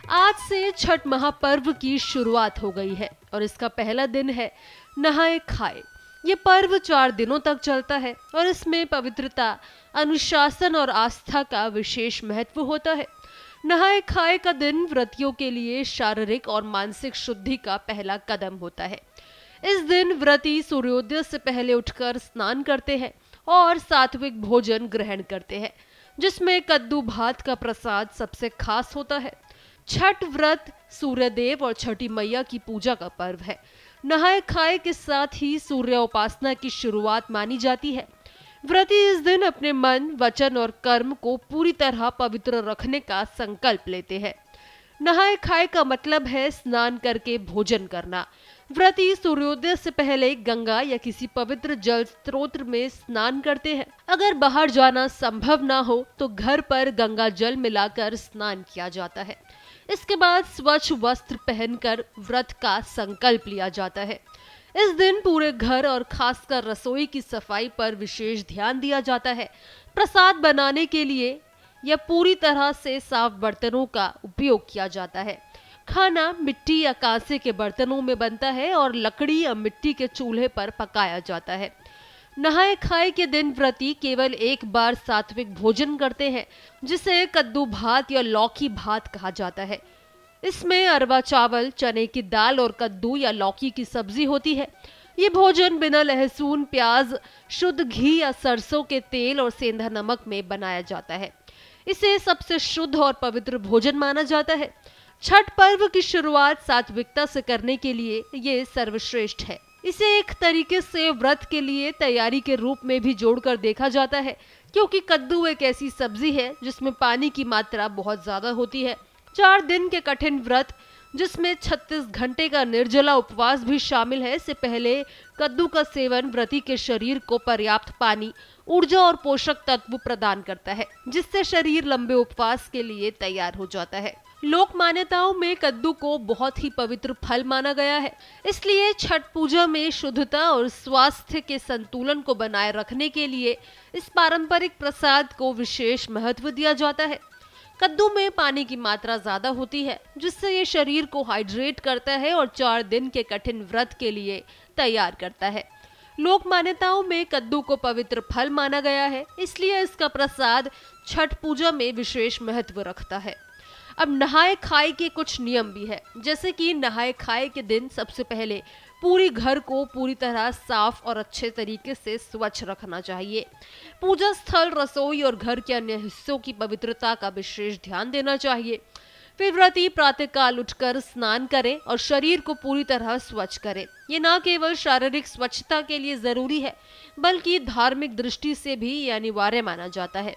आज से छठ महापर्व की शुरुआत हो गई है और इसका पहला दिन है नहाए खाए। ये पर्व 4 दिनों तक चलता है और इसमें पवित्रता, अनुशासन और आस्था का विशेष महत्व होता है। नहाए खाए का दिन व्रतियों के लिए शारीरिक और मानसिक शुद्धि का पहला कदम होता है। इस दिन व्रती सूर्योदय से पहले उठकर स्नान करते हैं और सात्विक भोजन ग्रहण करते हैं, जिसमें कद्दू भात का प्रसाद सबसे खास होता है। छठ व्रत सूर्यदेव और छठी मैया की पूजा का पर्व है। नहाए खाए के साथ ही सूर्य उपासना की शुरुआत मानी जाती है। व्रती इस दिन अपने मन, वचन और कर्म को पूरी तरह पवित्र रखने का संकल्प लेते हैं। नहाए खाए का मतलब है स्नान करके भोजन करना। व्रती सूर्योदय से पहले गंगा या किसी पवित्र जल स्रोत में स्नान करते हैं। अगर बाहर जाना संभव ना हो तो घर पर गंगा जल मिलाकर स्नान किया जाता है। इसके बाद स्वच्छ वस्त्र पहनकर व्रत का संकल्प लिया जाता है। इस दिन पूरे घर और खासकर रसोई की सफाई पर विशेष ध्यान दिया जाता है। प्रसाद बनाने के लिए या पूरी तरह से साफ बर्तनों का उपयोग किया जाता है। खाना मिट्टी या कांसे के बर्तनों में बनता है और लकड़ी या मिट्टी के चूल्हे पर पकाया जाता है। नहाए खाए के दिन व्रती केवल एक बार सात्विक भोजन करते हैं, जिसे कद्दू भात या लौकी भात कहा जाता है। इसमें अरवा चावल, चने की दाल और कद्दू या लौकी की सब्जी होती है। ये भोजन बिना लहसुन, प्याज, शुद्ध घी या सरसों के तेल और सेंधा नमक में बनाया जाता है। इसे सबसे शुद्ध और पवित्र भोजन माना जाता है। छठ पर्व की शुरुआत सात्विकता से करने के लिए ये सर्वश्रेष्ठ है। इसे एक तरीके से व्रत के लिए तैयारी के रूप में भी जोड़कर देखा जाता है, क्योंकि कद्दू एक ऐसी सब्जी है जिसमें पानी की मात्रा बहुत ज्यादा होती है। 4 दिन के कठिन व्रत, जिसमें 36 घंटे का निर्जला उपवास भी शामिल है, से पहले कद्दू का सेवन व्रती के शरीर को पर्याप्त पानी, ऊर्जा और पोषक तत्व प्रदान करता है, जिससे शरीर लंबे उपवास के लिए तैयार हो जाता है। लोक मान्यताओं में कद्दू को बहुत ही पवित्र फल माना गया है। इसलिए छठ पूजा में शुद्धता और स्वास्थ्य के संतुलन को बनाए रखने के लिए इस पारंपरिक प्रसाद को विशेष महत्व दिया जाता है। कद्दू में पानी की मात्रा ज्यादा होती है, जिससे ये शरीर को हाइड्रेट करता है और 4 दिन के कठिन व्रत के लिए तैयार करता है। लोक मान्यताओं में कद्दू को पवित्र फल माना गया है, इसलिए इसका प्रसाद छठ पूजा में विशेष महत्व रखता है। अब नहाए खाए के कुछ नियम भी है, जैसे कि नहाए खाए के दिन सबसे पहले पूरी घर को पूरी तरह साफ और अच्छे तरीके से स्वच्छ रखना चाहिए। पूजा स्थल, रसोई और घर के अन्य हिस्सों की पवित्रता का विशेष ध्यान देना चाहिए। फिर व्रती प्रातःकाल उठकर स्नान करें और शरीर को पूरी तरह स्वच्छ करें। ये न केवल शारीरिक स्वच्छता के लिए जरूरी है, बल्कि धार्मिक दृष्टि से भी ये अनिवार्य माना जाता है।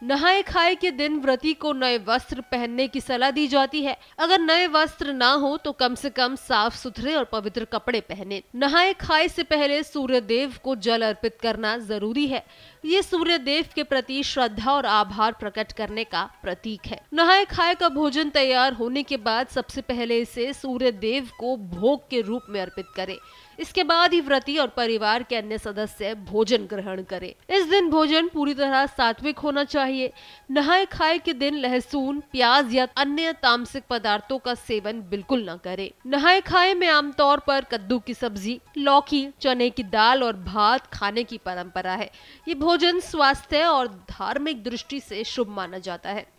नहाए खाए के दिन व्रती को नए वस्त्र पहनने की सलाह दी जाती है। अगर नए वस्त्र ना हो तो कम से कम साफ सुथरे और पवित्र कपड़े पहने। नहाए खाए से पहले सूर्य देव को जल अर्पित करना जरूरी है। ये सूर्य देव के प्रति श्रद्धा और आभार प्रकट करने का प्रतीक है। नहाए खाए का भोजन तैयार होने के बाद सबसे पहले इसे सूर्य देव को भोग के रूप में अर्पित करें। इसके बाद ही व्रती और परिवार के अन्य सदस्य भोजन ग्रहण करें। इस दिन भोजन पूरी तरह सात्विक होना चाहिए। नहाए खाए के दिन लहसुन, प्याज या अन्य तामसिक पदार्थों का सेवन बिल्कुल न करें। नहाए खाए में आमतौर पर कद्दू की सब्जी, लौकी, चने की दाल और भात खाने की परंपरा है। ये भोजन स्वास्थ्य और धार्मिक दृष्टि से शुभ माना जाता है।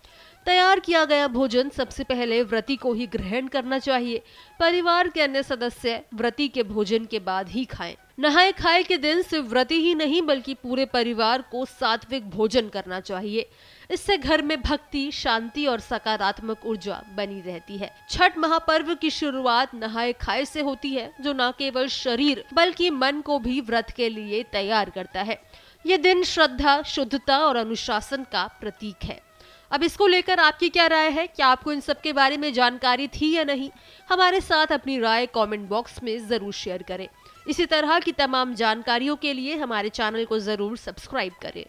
तैयार किया गया भोजन सबसे पहले व्रती को ही ग्रहण करना चाहिए। परिवार के अन्य सदस्य व्रती के भोजन के बाद ही खाएं। नहाए खाए के दिन सिर्फ व्रती ही नहीं बल्कि पूरे परिवार को सात्विक भोजन करना चाहिए। इससे घर में भक्ति, शांति और सकारात्मक ऊर्जा बनी रहती है। छठ महापर्व की शुरुआत नहाए खाए से होती है, जो न केवल शरीर बल्कि मन को भी व्रत के लिए तैयार करता है। ये दिन श्रद्धा, शुद्धता और अनुशासन का प्रतीक है। अब इसको लेकर आपकी क्या राय है? क्या आपको इन सब के बारे में जानकारी थी या नहीं? हमारे साथ अपनी राय कमेंट बॉक्स में जरूर शेयर करें। इसी तरह की तमाम जानकारियों के लिए हमारे चैनल को जरूर सब्सक्राइब करें।